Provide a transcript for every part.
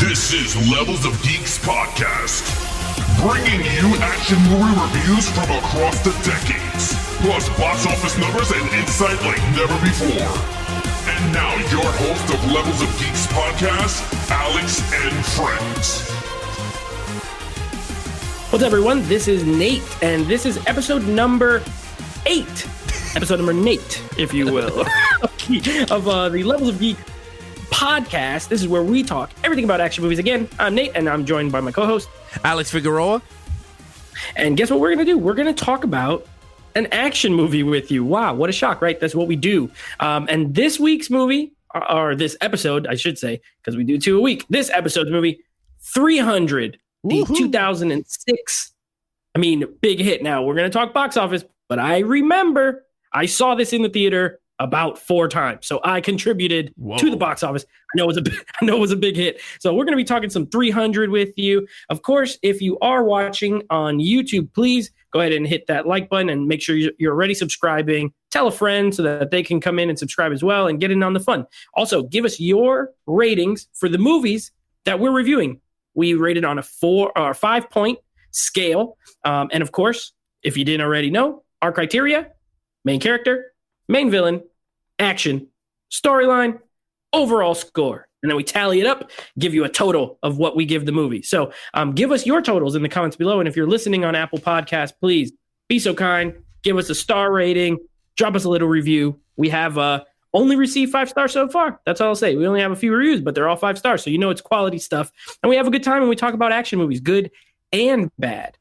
This is Levels of Geeks podcast, bringing you action movie reviews from across the decades, plus box office numbers and insight like never before. And now your host of Levels of Geeks podcast, Alex and Friends. What's up, everyone? This is Nate, and this is episode number 8. Episode number Nate, if you will, of the Levels of Geek podcast. This is where we talk everything about action movies. Again, I'm Nate, and I'm joined by my co-host, Alex Figueroa. And guess what we're going to do? We're going to talk about an action movie with you. Wow, what a shock, right? That's what we do. And this week's movie, or this episode, I should say, because we do 2 a week. This episode's movie, 300, the 2006. I mean, big hit. Now, we're going to talk box office, but I remember I saw this in the theater about 4 times. So I contributed to the box office. I know it was a big hit. So we're going to be talking some 300 with you. Of course, if you are watching on YouTube, please go ahead and hit that like button and make sure you're already subscribing. Tell a friend so that they can come in and subscribe as well and get in on the fun. Also, give us your ratings for the movies that we're reviewing. We rated on a 4 or 5-point scale. And of course, if you didn't already know, our criteria: main character, main villain, action, storyline, overall score. And then we tally it up, give you a total of what we give the movie. So give us your totals in the comments below. And if you're listening on Apple Podcasts, please be so kind, give us a star rating, drop us a little review. We have only received 5 stars so far. That's all I'll say. We only have a few reviews, but they're all 5 stars. So you know it's quality stuff. And we have a good time when we talk about action movies, good and bad.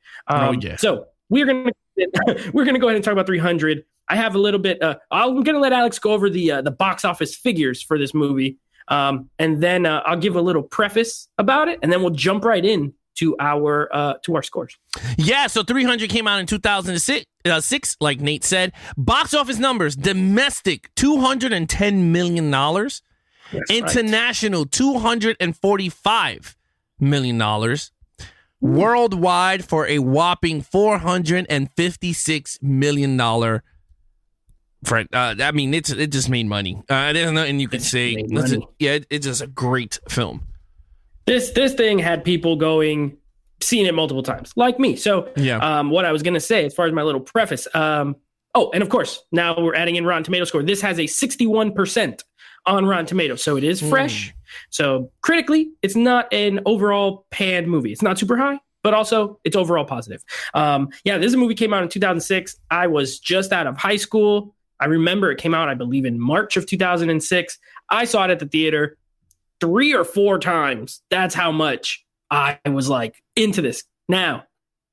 So we're going to go ahead and talk about 300. I have a little bit. I'm going to let Alex go over the box office figures for this movie, and then I'll give a little preface about it, and then we'll jump right in to our scores. Yeah, so 300 came out in 2006, like Nate said. Box office numbers: domestic $210 million, international $245 million. Worldwide for a whopping $456 million. I mean, it just made money. There's nothing you can say. It's just a great film. This thing had people seeing it multiple times, like me. So, what I was going to say, as far as my little preface, and of course, now we're adding in Rotten Tomatoes score. This has a 61% on Rotten Tomatoes, so it is fresh. So critically, it's not an overall panned movie. It's not super high, but also it's overall positive. This movie came out in 2006. I was just out of high school. I remember it came out, I believe, in March of 2006. I saw it at the theater 3 or 4 times. That's how much I was like into this. Now,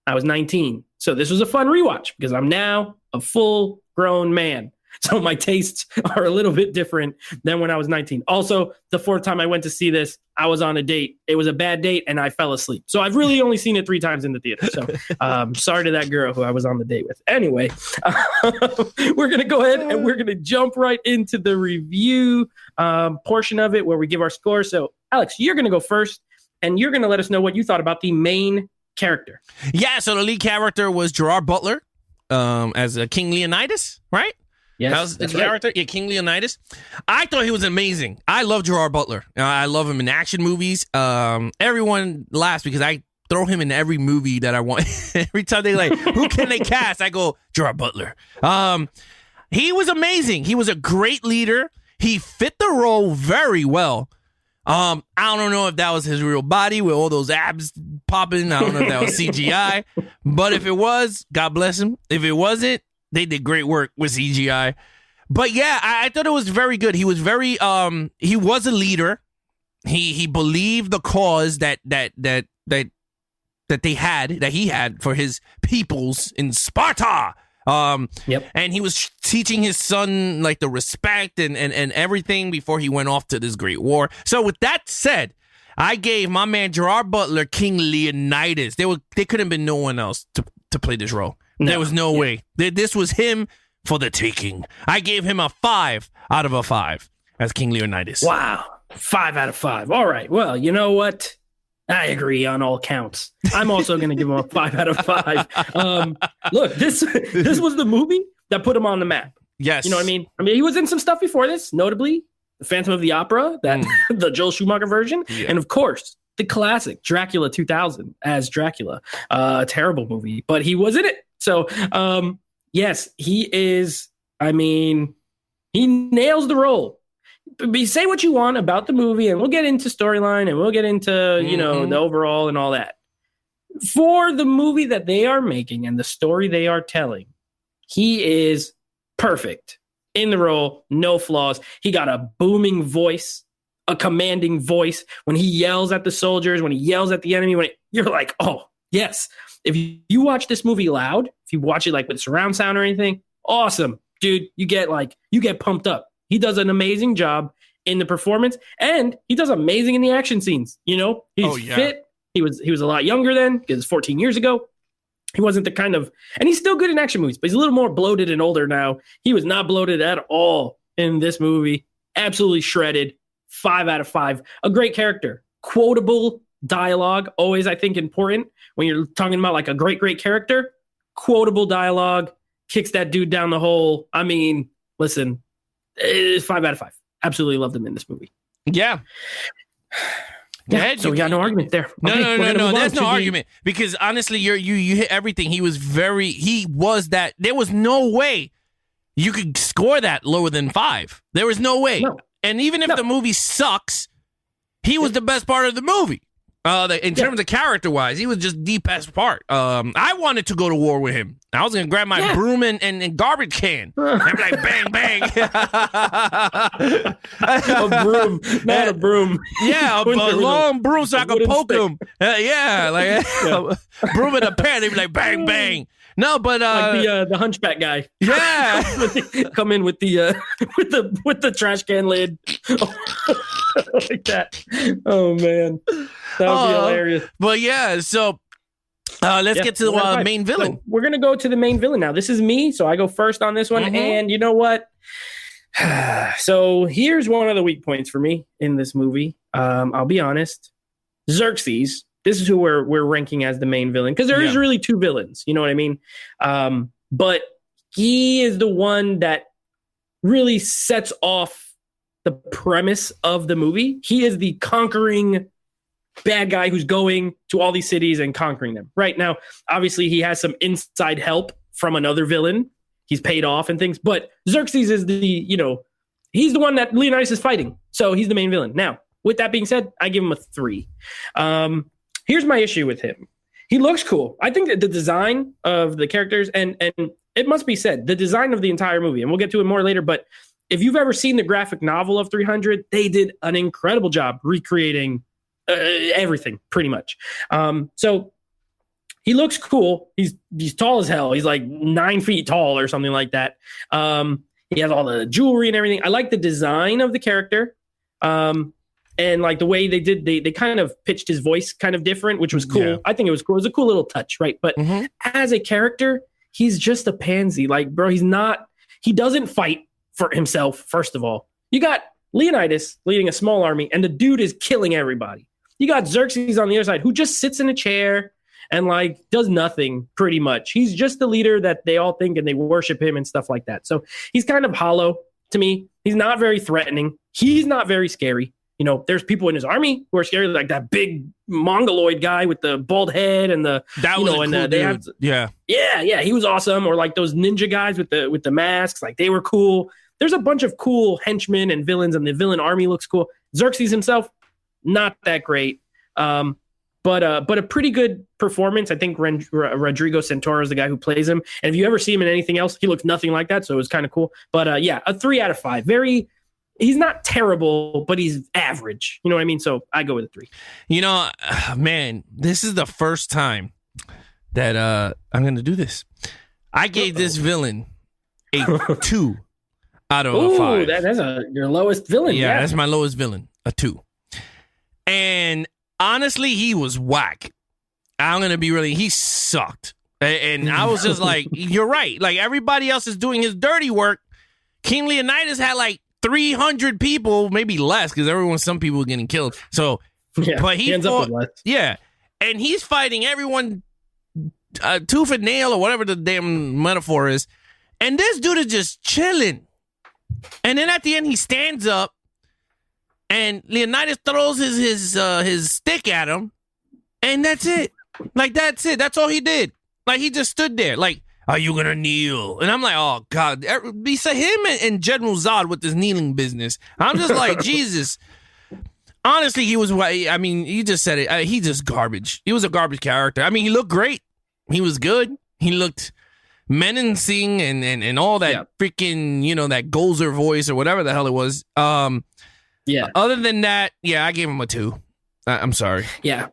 I was 19. So this was a fun rewatch because I'm now a full grown man. So my tastes are a little bit different than when I was 19. Also, the 4th time I went to see this, I was on a date. It was a bad date and I fell asleep. So I've really only seen it 3 times in the theater. So sorry to that girl who I was on the date with. Anyway, we're going to go ahead and we're going to jump right into the review portion of it where we give our score. So Alex, you're going to go first and you're going to let us know what you thought about the main character. Yeah, so the lead character was Gerard Butler as King Leonidas, right? Yes, that was the character. Right. Yeah, King Leonidas. I thought he was amazing. I love Gerard Butler. I love him in action movies. Everyone laughs because I throw him in every movie that I want. Every time they like, who can they cast? I go, Gerard Butler. He was amazing. He was a great leader. He fit the role very well. I don't know if that was his real body with all those abs popping. I don't know if that was CGI. But if it was, God bless him. If it wasn't, they did great work with CGI. But yeah, I thought it was very good. He was very he was a leader. He believed the cause that he had for his peoples in Sparta. And he was teaching his son like the respect and everything before he went off to this great war. So with that said, I gave my man Gerard Butler King Leonidas. There couldn't have been no one else to play this role. No. There was no way. This was him for the taking. I gave him a 5 out of a 5 as King Leonidas. Wow. 5 out of 5. All right. Well, you know what? I agree on all counts. I'm also going to give him a 5 out of 5. Look, this was the movie that put him on the map. Yes. You know what I mean? I mean, he was in some stuff before this, notably The Phantom of the Opera, the Joel Schumacher version. Yeah. And of course, the classic Dracula 2000 as Dracula. A terrible movie, but he was in it. So, yes, he is. I mean, he nails the role. But say what you want about the movie, and we'll get into storyline, and we'll get into, you know, the overall and all that. For the movie that they are making and the story they are telling, he is perfect in the role, no flaws. He got a booming voice, a commanding voice when he yells at the soldiers, when he yells at the enemy, you're like, oh, yes. If you watch this movie loud, if you watch it like with surround sound or anything, awesome, dude. You get pumped up. He does an amazing job in the performance, and he does amazing in the action scenes. You know, he's fit. He was a lot younger then, because 14 years ago. He wasn't the kind of, and he's still good in action movies, but he's a little more bloated and older now. He was not bloated at all in this movie. Absolutely shredded. 5 out of 5. A great character. Quotable dialogue. Always, I think, important when you're talking about like a great character. Quotable dialogue. Kicks that dude down the hole. I mean, listen, 5 out of 5. Absolutely loved him in this movie. Yeah. Yeah, so we got no argument there. No. There's no argument, because honestly, you hit everything. He was that. There was no way you could score that lower than 5. There was no way. No. And even if the movie sucks, he was the best part of the movie. In terms of character-wise, he was just the best part. I wanted to go to war with him. I was going to grab my broom and garbage can. And be like, bang, bang. A broom, not a broom. Yeah, a long broom so I could poke him. Broom in a pan. They'd be like, bang, bang. No, but like the hunchback guy. Yeah, come in with the trash can lid, like that. Oh man, that would be hilarious. But yeah, so let's get to the main villain. So we're gonna go to the main villain now. This is me, so I go first on this one. And you know what? So here's one of the weak points for me in this movie. I'll be honest, Xerxes. This is who we're ranking as the main villain, because there is really 2 villains. You know what I mean? But he is the one that really sets off the premise of the movie. He is the conquering bad guy who's going to all these cities and conquering them. Right now, obviously, he has some inside help from another villain. He's paid off and things. But Xerxes is he's the one that Leonidas is fighting. So he's the main villain. Now, with that being said, I give him a 3. Here's my issue with him. He looks cool. I think that the design of the characters, and it must be said, the design of the entire movie, and we'll get to it more later, but if you've ever seen the graphic novel of 300, they did an incredible job recreating everything, pretty much. So he looks cool. He's tall as hell. He's like 9 feet tall or something like that. He has all the jewelry and everything. I like the design of the character. And like the way they kind of pitched his voice kind of different, which was cool. Yeah. I think it was cool. It was a cool little touch, right? But as a character, he's just a pansy. Like, bro, he doesn't fight for himself, first of all. You got Leonidas leading a small army, and the dude is killing everybody. You got Xerxes on the other side, who just sits in a chair and like does nothing, pretty much. He's just the leader that they all think and they worship him and stuff like that. So he's kind of hollow to me. He's not very threatening. He's not very scary. You know, there's people in his army who are scary, like that big Mongoloid guy with the bald head and the he was awesome. Or like those ninja guys with the masks, like they were cool. There's a bunch of cool henchmen and villains, and the villain army looks cool. Xerxes himself, not that great, but a pretty good performance. I think Rodrigo Santoro is the guy who plays him, and if you ever see him in anything else, he looks nothing like that. So it was kind of cool. But a 3 out of 5. He's not terrible, but he's average. You know what I mean? So I go with a 3. You know, man, this is the first time that I'm going to do this. I gave this villain a 2 out of a 5. That's your lowest villain. Yeah, that's my lowest villain, a 2. And honestly, he was whack. I'm going to be really, he sucked. And I was just like, you're right. Like everybody else is doing his dirty work. King Leonidas had like 300 people, maybe less, because some people were getting killed. So, but he ends up with less. Yeah, and he's fighting everyone tooth and nail, or whatever the damn metaphor is. And this dude is just chilling. And then at the end, he stands up and Leonidas throws his stick at him, and that's it. Like, that's it. That's all he did. Like, he just stood there. Like, are you gonna kneel? And I'm like, oh God. Beside him and General Zod with this kneeling business, I'm just like, Jesus. Honestly, he was. I mean, you just said it. He just garbage. He was a garbage character. I mean, he looked great. He was good. He looked menacing and all that freaking, that Gozer voice or whatever the hell it was. Other than that, I gave him a 2. I'm sorry. Yeah,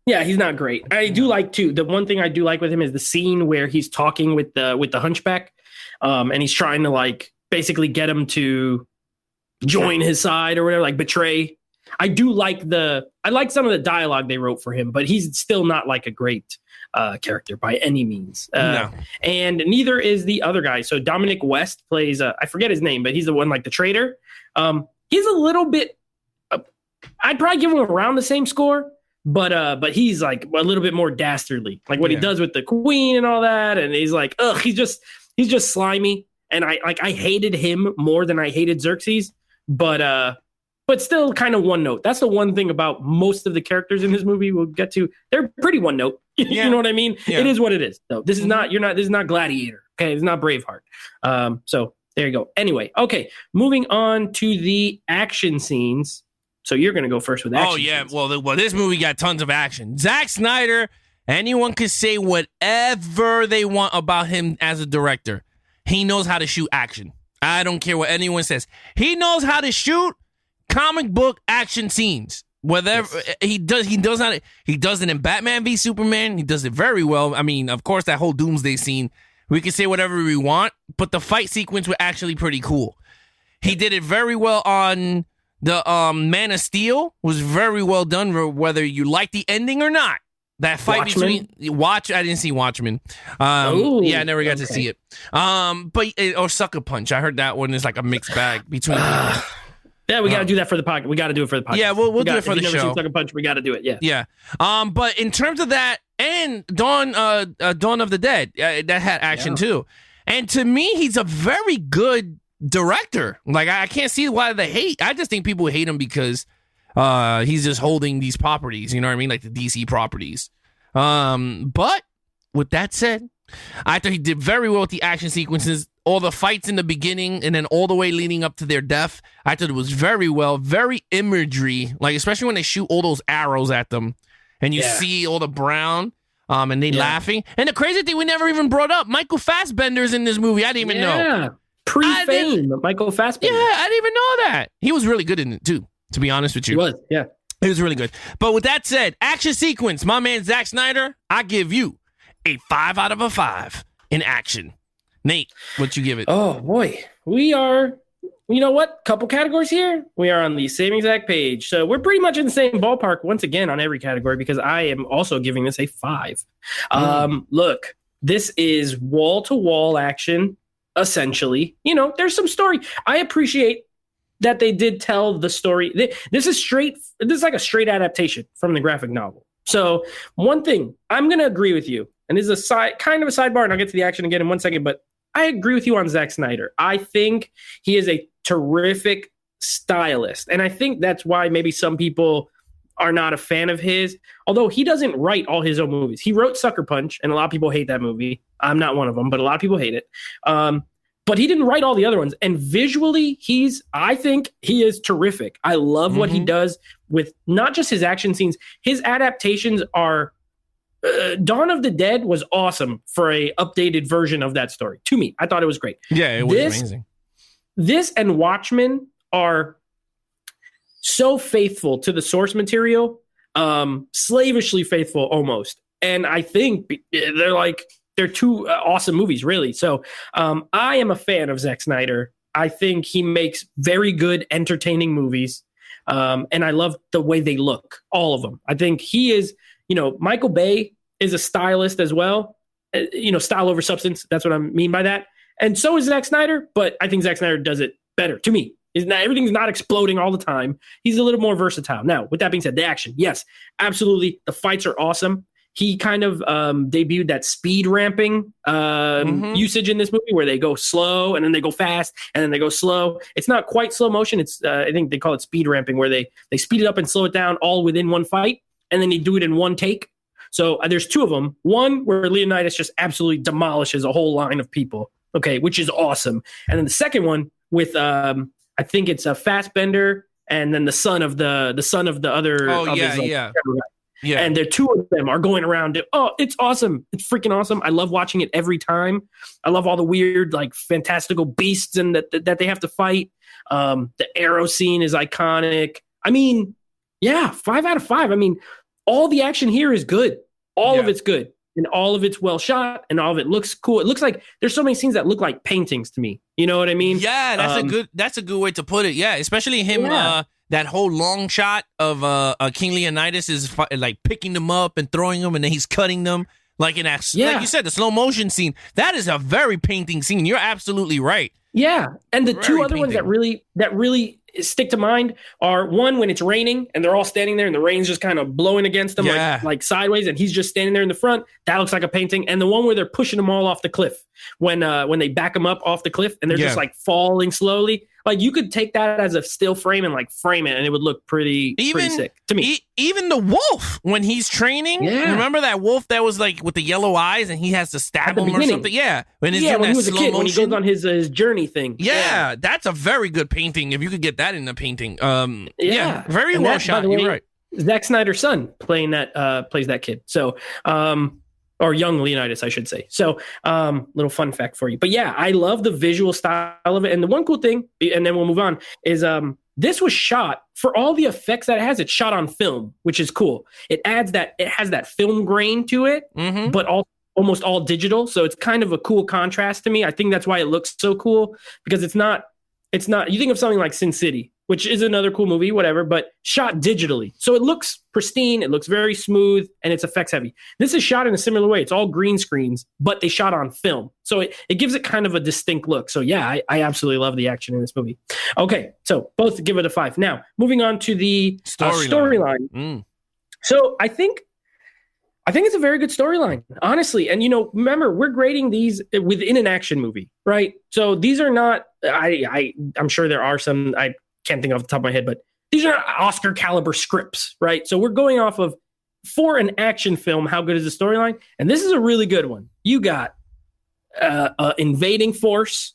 he's not great. I do like too. The one thing I do like with him is the scene where he's talking with the hunchback, and he's trying to like basically get him to join his side or whatever, like betray. I do like I like some of the dialogue they wrote for him, but he's still not like a great character by any means. No. And neither is the other guy. So Dominic West plays, I forget his name, but he's the one like the traitor. He's a little bit, I'd probably give him around the same score, but he's like a little bit more dastardly, like what he does with the queen and all that. And he's like, he's just slimy. And I hated him more than I hated Xerxes, but still kind of one note. That's the one thing about most of the characters in this movie we'll get to. They're pretty one note. You know what I mean? Yeah. It is what it is. So this is not Gladiator. Okay. It's not Braveheart. So there you go. Anyway. Okay. Moving on to the action scenes. So you're going to go first with action. Oh yeah. Scenes. Well, this movie got tons of action. Zack Snyder, anyone could say whatever they want about him as a director. He knows how to shoot action. I don't care what anyone says. He knows how to shoot comic book action scenes. Whatever he does it in Batman v Superman. He does it very well. I mean, of course, that whole Doomsday scene, we can say whatever we want, but the fight sequence was actually pretty cool. He did it very well on the Man of Steel. Was very well done, whether you like the ending or not. That fight Watchmen? I didn't see Watchmen. I never got to see it. Or Sucker Punch. I heard that one is like a mixed bag between. Yeah, we got to do that for the podcast. We got to do it for the podcast. Yeah, we'll do it for the show. If you've never seen Sucker Punch, we got to do it. Yeah. But in terms of that and Dawn of the Dead, that had action too. And to me, he's a very good director. Like, I can't see why they hate. I just think people hate him because he's just holding these properties. You know what I mean? Like the DC properties. But with that said, I thought he did very well with the action sequences. All the fights in the beginning and then all the way leading up to their death. I thought it was very well, very imagery, like especially when they shoot all those arrows at them and you see all the brown and they laughing. And the crazy thing we never even brought up, Michael Fassbender's in this movie. I didn't even know. Pre-fame, Michael Fassbender. Yeah, I didn't even know that. He was really good in it too, to be honest with you. He was, yeah. He was really good. But with that said, action sequence, my man Zack Snyder, I give you a 5 out of 5 in action. Nate, what you give it? Oh, boy. We are, you know what? Couple categories here. We are on the same exact page. So we're pretty much in the same ballpark once again on every category because I am also giving this a 5. Look, this is wall-to-wall action, essentially. There's some story. I appreciate that they did tell the story. This is like a straight adaptation from the graphic novel. So one thing, I'm going to agree with you. And this is kind of a sidebar, and I'll get to the action again in 1 second, but I agree with you on Zack Snyder. I think he is a terrific stylist, and I think that's why maybe some people are not a fan of his, although he doesn't write all his own movies. He wrote Sucker Punch, and a lot of people hate that movie. I'm not one of them, but a lot of people hate it. But he didn't write all the other ones. And visually, I think he is terrific. I love what he does with not just his action scenes. His adaptations are... Dawn of the Dead was awesome for a updated version of that story. To me, I thought it was great. Yeah, it was amazing. This and Watchmen are so faithful to the source material, slavishly faithful almost. And I think they're two awesome movies, really. So I am a fan of Zack Snyder. I think he makes very good, entertaining movies. And I love the way they look, all of them. I think he is... Michael Bay is a stylist as well. Style over substance. That's what I mean by that. And so is Zack Snyder, but I think Zack Snyder does it better to me. Everything's not exploding all the time. He's a little more versatile. Now, with that being said, the action, yes, absolutely. The fights are awesome. he kind of debuted that speed ramping usage in this movie where they go slow and then they go fast and then they go slow. It's not quite slow motion. It's I think they call it speed ramping, where they speed it up and slow it down all within one fight, and then they do it in one take. So there's two of them. One where Leonidas just absolutely demolishes a whole line of people, okay, which is awesome. And then the second one with I think it's a Fassbender and then the son of the other. Oh, yeah, his, yeah. Yeah. And the two of them are going around. Oh, it's awesome. It's freaking awesome. I love watching it every time. I love all the weird, like, fantastical beasts and that they have to fight. The arrow scene is iconic. I mean, yeah, 5 out of 5. I mean, all the action here is good. All of it's good. And all of it's well shot and all of it looks cool. It looks like there's so many scenes that look like paintings to me. You know what I mean? Yeah, that's a good way to put it. Yeah, especially him that whole long shot of King Leonidas is like picking them up and throwing them, and then he's cutting them like in that, like you said, the slow motion scene. That is a very painting scene. You're absolutely right. Yeah, and the Very two other painting. ones that really stick to mind are one when it's raining and they're all standing there and the rain's just kind of blowing against them like sideways, and he's just standing there in the front. That looks like a painting. And the one where they're pushing them all off the cliff when they back them up off the cliff and they're just like falling slowly. Like, you could take that as a still frame and like frame it, and it would look pretty sick to me. Even the wolf when he's training. Yeah. Remember that wolf that was like with the yellow eyes and he has to stab him or something? Yeah. When he's doing when that he was a slow kid, when he motion. goes on his journey thing. Yeah, that's a very good painting. If you could get that in the painting. Very And well that, shot. by the way, You're right. Zack Snyder's son plays that kid. So, or young Leonidas, I should say. So, little fun fact for you. But yeah, I love the visual style of it. And the one cool thing, and then we'll move on, is this was shot, for all the effects that it has, it's shot on film, which is cool. It has that film grain to it, but almost all digital. So it's kind of a cool contrast to me. I think that's why it looks so cool, because it's not, you think of something like Sin City, which is another cool movie, whatever, but shot digitally. So it looks pristine, it looks very smooth, and it's effects heavy. This is shot in a similar way. It's all green screens, but they shot on film. So it gives it kind of a distinct look. So yeah, I absolutely love the action in this movie. Okay, so both give it a 5. Now, moving on to the storyline. So I think it's a very good storyline, honestly. And, remember, we're grading these within an action movie, right? So these are not, I'm sure there are some, I can't think off the top of my head, but these are Oscar caliber scripts, right? So we're going off of, for an action film, how good is the storyline? And this is a really good one. You got invading force.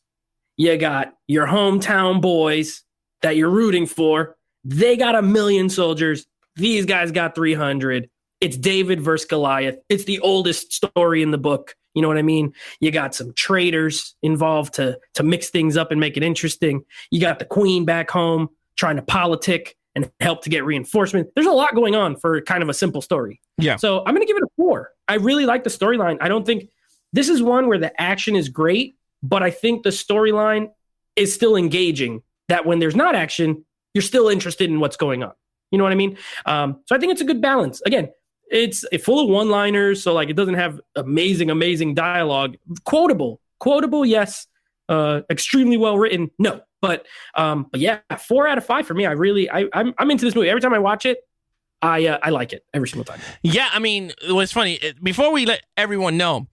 You got your hometown boys that you're rooting for. They got 1 million soldiers. These guys got 300. It's David versus Goliath. It's the oldest story in the book. You know what I mean? You got some traitors involved to mix things up and make it interesting. You got the queen back home trying to politic and help to get reinforcement. There's a lot going on for kind of a simple story. Yeah. So I'm going to give it a 4. I really like the storyline. I don't think this is one where the action is great, but I think the storyline is still engaging, that when there's not action, you're still interested in what's going on. You know what I mean? So I think it's a good balance. Again, it's full of one-liners, so like it doesn't have amazing dialogue. Quotable, yes. Extremely well written, no. But yeah, 4 out of 5 for me. I'm into this movie. Every time I watch it, I like it every single time. Yeah, I mean, what's funny, before we let everyone know,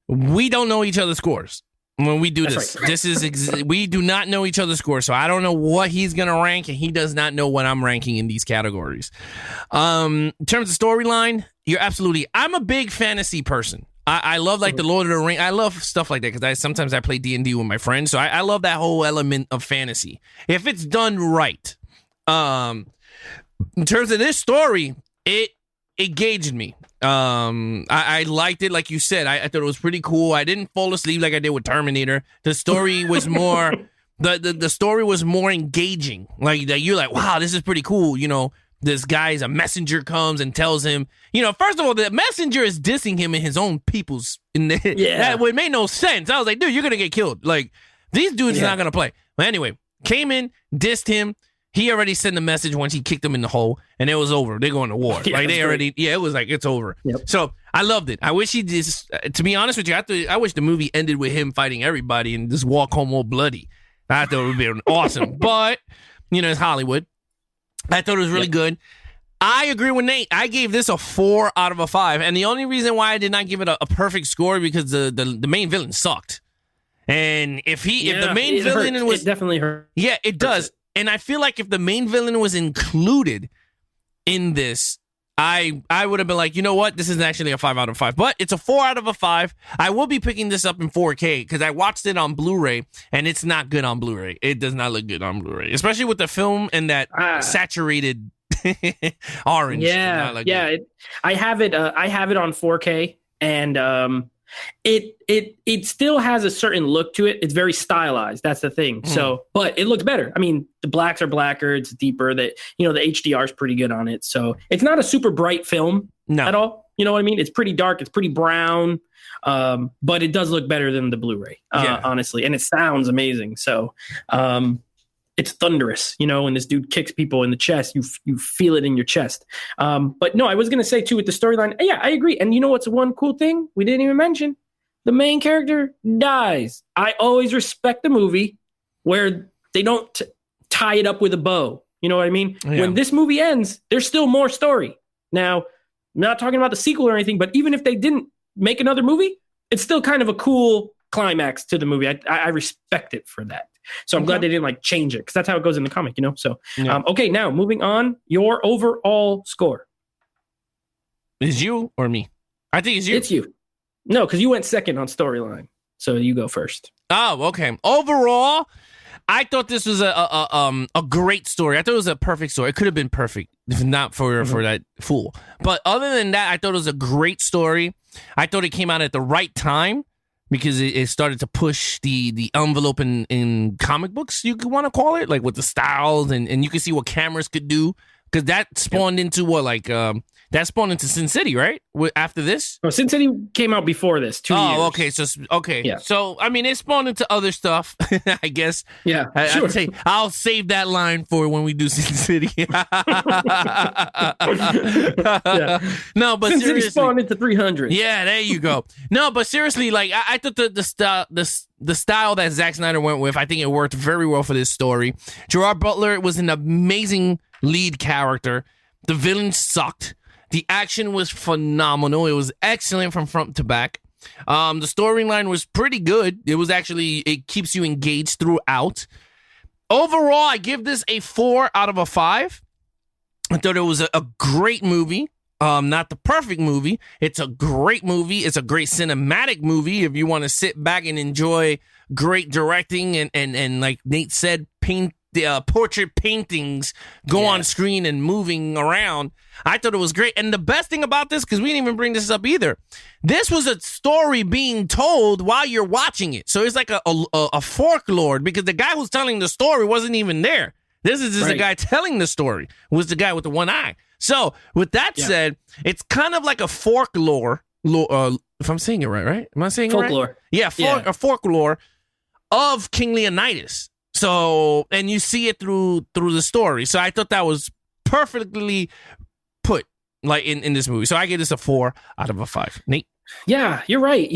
we don't know each other's scores. When we do this, right. This is we do not know each other's scores, so I don't know what he's gonna rank, and he does not know what I'm ranking in these categories. In terms of storyline, you're absolutely. I'm a big fantasy person. I love like the Lord of the Rings. I love stuff like that because sometimes I play D&D with my friends, so I love that whole element of fantasy if it's done right. In terms of this story, it engaged me. I liked it, like you said. I thought it was pretty cool. I didn't fall asleep like I did with Terminator. The story was more the story was more engaging. Like that, you're like, wow, this is pretty cool. This guy's a messenger comes and tells him, first of all, the messenger is dissing him in his own people's. That would make no sense. I was like, dude, you're gonna get killed. Like these dudes are not gonna play. But anyway, came in, dissed him. He already sent the message once he kicked him in the hole, and it was over. They're going to war. It was like, it's over. Yep. So I loved it. I wish he just, to be honest with you, I wish the movie ended with him fighting everybody and just walk home all bloody. I thought it would be awesome. But, it's Hollywood. I thought it was really good. I agree with Nate. I gave this a 4 out of a 5. And the only reason why I did not give it a perfect score because the main villain sucked. And if the main villain was... It definitely hurt. Yeah, it does. And I feel like if the main villain was included in this, I would have been like, you know what? This is actually a 5 out of 5. But it's a 4 out of a 5. I will be picking this up in 4K because I watched it on Blu-ray, and it's not good on Blu-ray. It does not look good on Blu-ray, especially with the film and that saturated orange. I have it on 4K, and it still has a certain look to it. It's very stylized. That's the thing. So, but it looks better. I mean, the blacks are blacker. It's deeper. The HDR is pretty good on it. So it's not a super bright film at all. You know what I mean? It's pretty dark. It's pretty brown. But it does look better than the Blu-ray, honestly. And it sounds amazing. So, it's thunderous, when this dude kicks people in the chest, you feel it in your chest. But no, I was going to say too with the storyline. Yeah, I agree. And you know what's one cool thing we didn't even mention? The main character dies. I always respect the movie where they don't tie it up with a bow. You know what I mean? Yeah. When this movie ends, there's still more story. Now, I'm not talking about the sequel or anything, but even if they didn't make another movie, it's still kind of a cool climax to the movie. I respect it for that. So I'm glad they didn't change it because that's how it goes in the comic, So, okay, now moving on, your overall score. Is you or me? I think it's you. It's you. No, because you went second on storyline. So you go first. Oh, okay. Overall, I thought this was a great story. I thought it was a perfect story. It could have been perfect if not for that fool. But other than that, I thought it was a great story. I thought it came out at the right time, because it started to push the envelope in comic books, you could want to call it, like with the styles, and you can see what cameras could do, because that spawned into that spawned into Sin City, right? After this? Oh, Sin City came out before this, 2 years. Oh, okay. Yeah. So, I mean, it spawned into other stuff, I guess. Yeah, sure. I'll save that line for when we do Sin City. No, but Sin seriously. City spawned into 300. Yeah, there you go. No, but seriously, I thought the style that Zack Snyder went with, I think it worked very well for this story. Gerard Butler was an amazing lead character. The villain sucked. The action was phenomenal. It was excellent from front to back. The storyline was pretty good. It keeps you engaged throughout. Overall, I give this a 4 out of a 5. I thought it was a great movie. Not the perfect movie. It's a great movie. It's a great cinematic movie if you want to sit back and enjoy great directing and like Nate said, portrait paintings go on screen and moving around. I thought it was great. And the best thing about this, because we didn't even bring this up either, this was a story being told while you're watching it. So it's like a folklore, because the guy who's telling the story wasn't even there. This is just the guy telling the story, was the guy with the one eye. So with that said, it's kind of like a folklore, if I'm saying it right? Am I saying folklore? It right? Yeah, a folklore of King Leonidas. So, and you see it through the story. So I thought that was perfectly put, like in this movie. So I give this a 4 out of a 5. Nate? Yeah, you're right.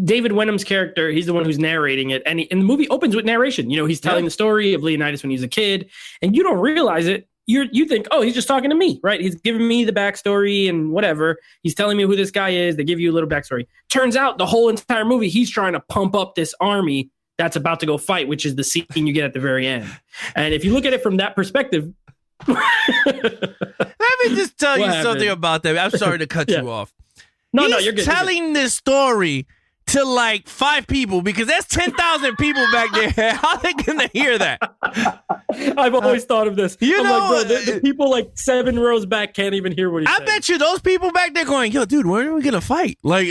David Wenham's character, he's the one who's narrating it. And the movie opens with narration. He's telling the story of Leonidas when he was a kid. And you don't realize it. You think, oh, he's just talking to me, right? He's giving me the backstory and whatever. He's telling me who this guy is. They give you a little backstory. Turns out the whole entire movie, he's trying to pump up this army that's about to go fight, which is the scene you get at the very end. And if you look at it from that perspective... Let me just tell you something about that. I'm sorry to cut you off. No, you're good. He's telling this story to like 5 people, because there's 10,000 people back there. How are they gonna hear that? I've always thought of this. I'm like, bro, the people like 7 rows back can't even hear what he's saying. I bet you those people back there going, yo, dude, where are we gonna fight? Like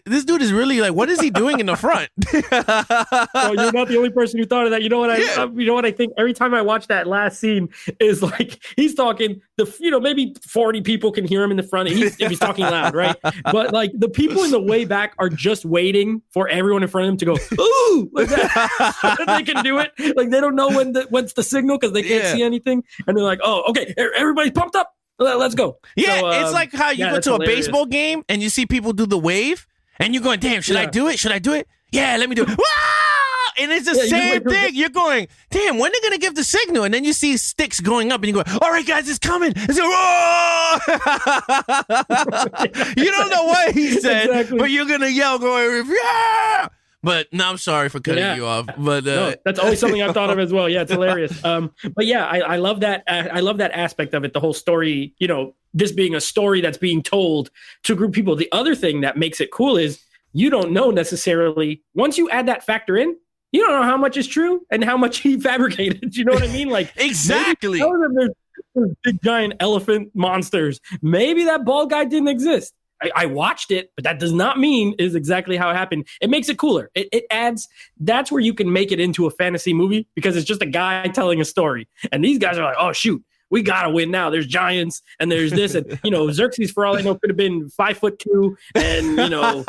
this dude is really like, what is he doing in the front? Bro, you're not the only person who thought of that. You know what I think every time I watch that last scene is like, he's talking, maybe 40 people can hear him in the front if he's talking loud, right? But like the people in the way back are just waiting for everyone in front of them to go, ooh, like that. They can do it. Like they don't know when's the signal because they can't see anything. And they're like, oh, okay, everybody's pumped up. Let's go. Yeah, so, it's like how you go to a baseball game and you see people do the wave and you're going, damn, should I do it? Should I do it? Yeah, let me do it. Wah! and it's the same thing. You're going, damn, when are they going to give the signal? And then you see sticks going up and you go, all right, guys, it's coming. It's you don't know what he said, but you're going to yell going, yeah. But no, I'm sorry for cutting you off. But no, that's always something I've thought of as well. Yeah, it's hilarious. But yeah, I love that. I love that aspect of it. The whole story, this being a story that's being told to a group of people. The other thing that makes it cool is you don't know necessarily. Once you add that factor in, you don't know how much is true and how much he fabricated. You know what I mean? Like exactly. There's big giant elephant monsters. Maybe that bald guy didn't exist. I watched it, but that does not mean is exactly how it happened. It makes it cooler. It adds, that's where you can make it into a fantasy movie because it's just a guy telling a story. And these guys are like, oh, shoot, we got to win now. There's giants and there's this. And, Xerxes, for all I know, could have been 5'2" and,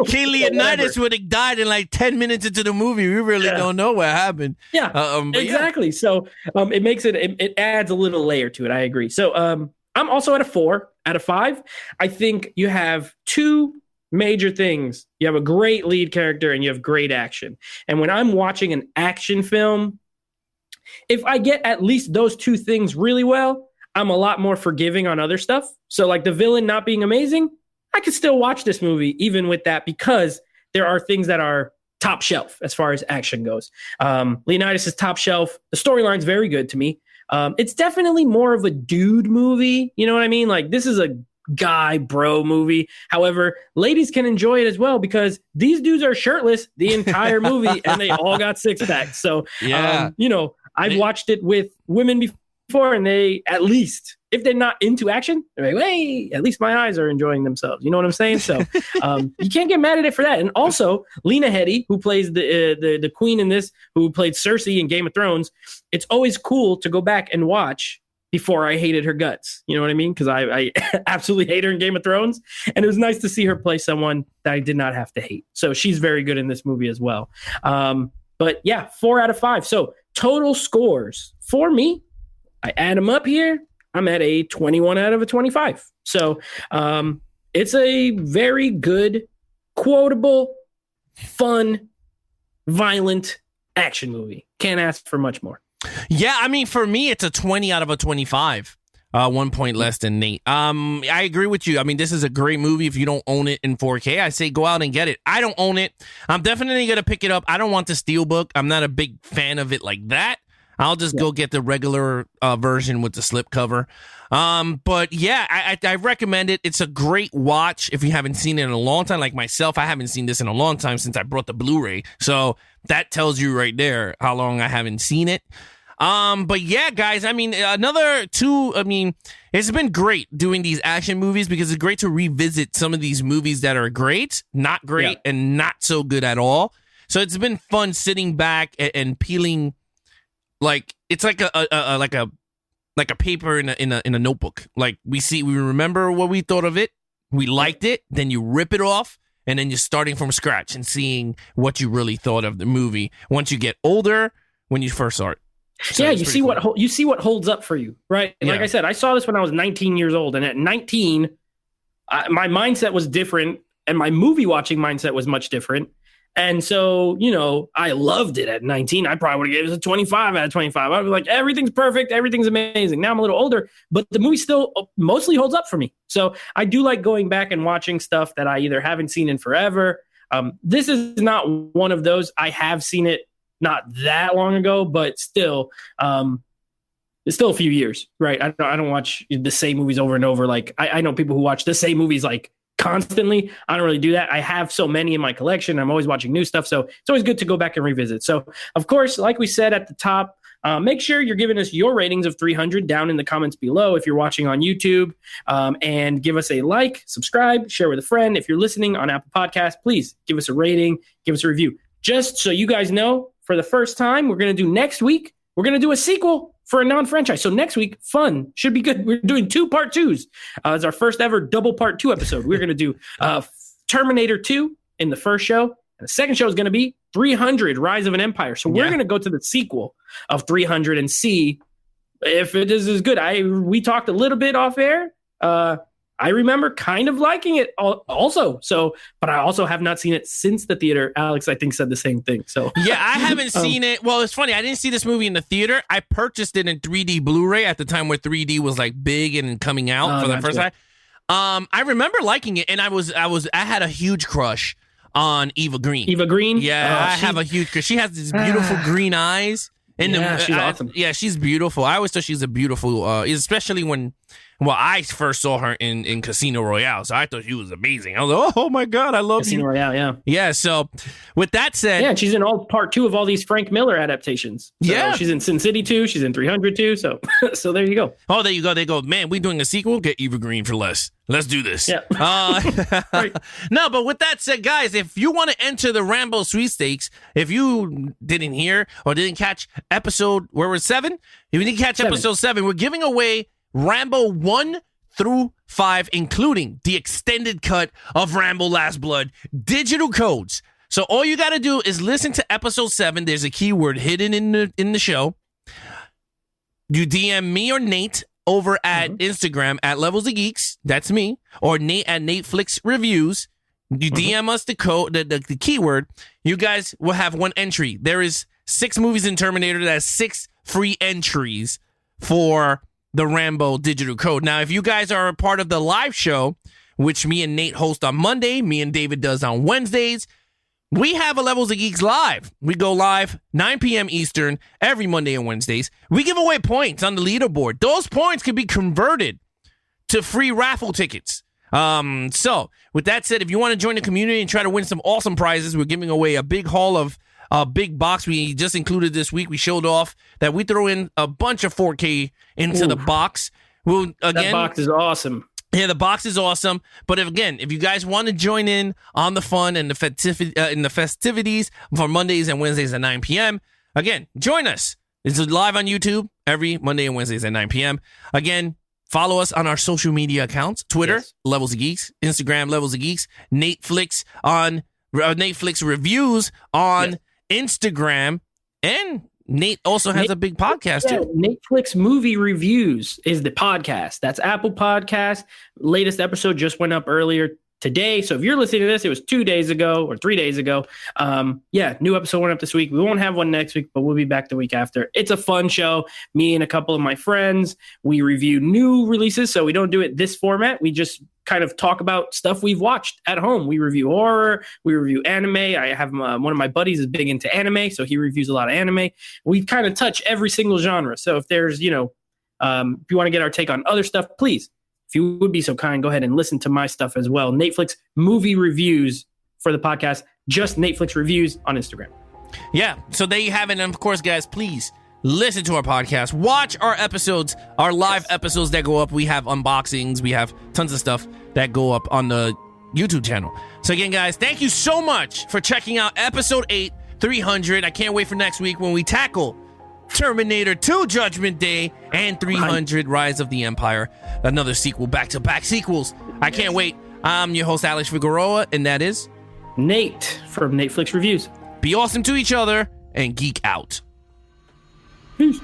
King Leonidas would have died in like 10 minutes into the movie. We really don't know what happened. Yeah, exactly. Yeah. So it makes it adds a little layer to it. I agree. So I'm also at a 4 out of 5. I think you have two major things. You have a great lead character and you have great action. And when I'm watching an action film, if I get at least those two things really well, I'm a lot more forgiving on other stuff. So like the villain not being amazing, I could still watch this movie even with that because there are things that are top shelf as far as action goes. Leonidas is top shelf. The storyline's very good to me. It's definitely more of a dude movie. You know what I mean? Like this is a guy bro movie. However, ladies can enjoy it as well because these dudes are shirtless the entire movie and they all got six packs. So, I've watched it with women before and they, at least if they're not into action, they're like, hey, at least my eyes are enjoying themselves. You know what I'm saying? So you can't get mad at it for that. And also Lena Headey, who plays the queen in this, who played Cersei in Game of Thrones. It's always cool to go back and watch before I hated her guts. You know what I mean? Because I absolutely hate her in Game of Thrones. And it was nice to see her play someone that I did not have to hate. So she's very good in this movie as well. But yeah, 4 out of 5. So total scores for me, I add them up here. I'm at a 21 out of a 25. So it's a very good, quotable, fun, violent action movie. Can't ask for much more. Yeah, I mean, for me, it's a 20 out of a 25. 1 point less than Nate. I agree with you. I mean, this is a great movie. If you don't own it in 4K, I say go out and get it. I don't own it. I'm definitely going to pick it up. I don't want the Steelbook. I'm not a big fan of it like that. I'll just go get the regular version with the slipcover. But yeah, I recommend it. It's a great watch if you haven't seen it in a long time. Like myself, I haven't seen this in a long time since I brought the Blu-ray. So that tells you right there how long I haven't seen it. But yeah, guys, I mean, it's been great doing these action movies because it's great to revisit some of these movies that are great, not great, and not so good at all. So it's been fun sitting back and peeling. Like it's like a paper in a notebook. Like we remember what we thought of it, we liked it, then you rip it off, and then you're starting from scratch and seeing what you really thought of the movie once you get older. When you first saw it, so you see cool. You see what holds up for you, right? And like I said, I saw this when I was 19 years old, and at 19, my mindset was different, and my movie watching mindset was much different. And so, I loved it at 19. I probably would have given it a 25 out of 25. I'd be like, everything's perfect. Everything's amazing. Now I'm a little older, but the movie still mostly holds up for me. So I do like going back and watching stuff that I either haven't seen in forever. This is not one of those. I have seen it not that long ago, but still, it's still a few years, right? I don't watch the same movies over and over. Like I know people who watch the same movies like constantly. I don't really do that. I have so many in my collection. I'm always watching new stuff. So it's always good to go back and revisit. So of course, like we said at the top, make sure you're giving us your ratings of 300 down in the comments below if you're watching on YouTube, and give us a like, subscribe, share with a friend. If you're listening on Apple Podcasts, please give us a rating, give us a review. Just so you guys know, for the first time, we're going to do next week, we're going to do a sequel for a non-franchise. So next week, fun, should be good. We're doing 2 part 2s. It's our first ever double part 2 episode. We're going to do Terminator 2 in the first show. And the second show is going to be 300, Rise of an Empire. So we're going to go to the sequel of 300 and see if it is as good. We talked a little bit off air. I remember kind of liking it also. So, but I also have not seen it since the theater. Alex, I think, said the same thing. So yeah, I haven't seen it. Well, it's funny. I didn't see this movie in the theater. I purchased it in 3D Blu-ray at the time where 3D was like big and coming out for the first time. I remember liking it, and I had a huge crush on Eva Green. Eva Green? Yeah, I have a huge crush. She has these beautiful green eyes. And she's awesome. Yeah, she's beautiful. I always thought she's a beautiful, especially when I first saw her in Casino Royale. So I thought she was amazing. I was like, oh my God, I love Casino Royale, yeah. Yeah, so with that said. Yeah, she's in part 2 of all these Frank Miller adaptations. So yeah. She's in Sin City 2. She's in 300 2. So so there you go. Oh, there you go. They go, man, we're doing a sequel. Get Eva Green for less. Let's do this. Yeah. Right. No, but with that said, guys, if you want to enter the Rambo sweepstakes, if you didn't hear or didn't catch episode, where was 7? If you didn't catch episode 7, we're giving away Rambo 1 through 5, including the extended cut of Rambo Last Blood, digital codes. So all you got to do is listen to episode 7. There's a keyword hidden in the show. You DM me or Nate over at Instagram at Levels of Geeks. That's me. Or Nate at Netflix Reviews. You DM us the code, the keyword. You guys will have one entry. There is 6 movies in Terminator. That's 6 free entries for the Rambo digital code. Now, if you guys are a part of the live show, which me and Nate host on Monday, me and David does on Wednesdays, we have a Levels of Geeks live. We go live 9 p.m. Eastern every Monday and Wednesdays. We give away points on the leaderboard. Those points can be converted to free raffle tickets. So with that said, if you want to join the community and try to win some awesome prizes, we're giving away a big haul of a big box we just included this week. We showed off that we throw in a bunch of 4K into the box. That box is awesome. Yeah, the box is awesome. But if you guys want to join in on the fun and the festivities for Mondays and Wednesdays at 9 p.m., again, join us. It's live on YouTube every Monday and Wednesdays at 9 p.m. Again, follow us on our social media accounts: Twitter, Levels of Geeks; Instagram, Levels of Geeks; Netflix Reviews on Instagram, and Nate also has a big podcast too. Netflix Movie Reviews is the podcast. That's Apple Podcast. Latest episode just went up earlier today. So if you're listening to this, it was 2 days ago or 3 days ago. New episode went up this week. We won't have one next week, but we'll be back the week after. It's a fun show. Me and a couple of my friends, we review new releases. So we don't do it this format. We just kind of talk about stuff we've watched at home. We review horror. We review anime. I have one of my buddies is big into anime, so he reviews a lot of anime. We kind of touch every single genre. So if there's, if you want to get our take on other stuff, please, if you would be so kind, go ahead and listen to my stuff as well. Netflix Movie Reviews for the podcast, just Netflix Reviews on Instagram. Yeah, so there you have it. And of course, guys, please listen to our podcast. Watch our episodes, our live episodes that go up. We have unboxings. We have tons of stuff that go up on the YouTube channel. So again, guys, thank you so much for checking out episode 8, 300. I can't wait for next week when we tackle Terminator 2 Judgment Day and 300 Rise of the Empire. Another sequel, back-to-back sequels. I can't wait. I'm your host, Alex Figueroa, and that is Nate from Netflix Reviews. Be awesome to each other and geek out. Peace.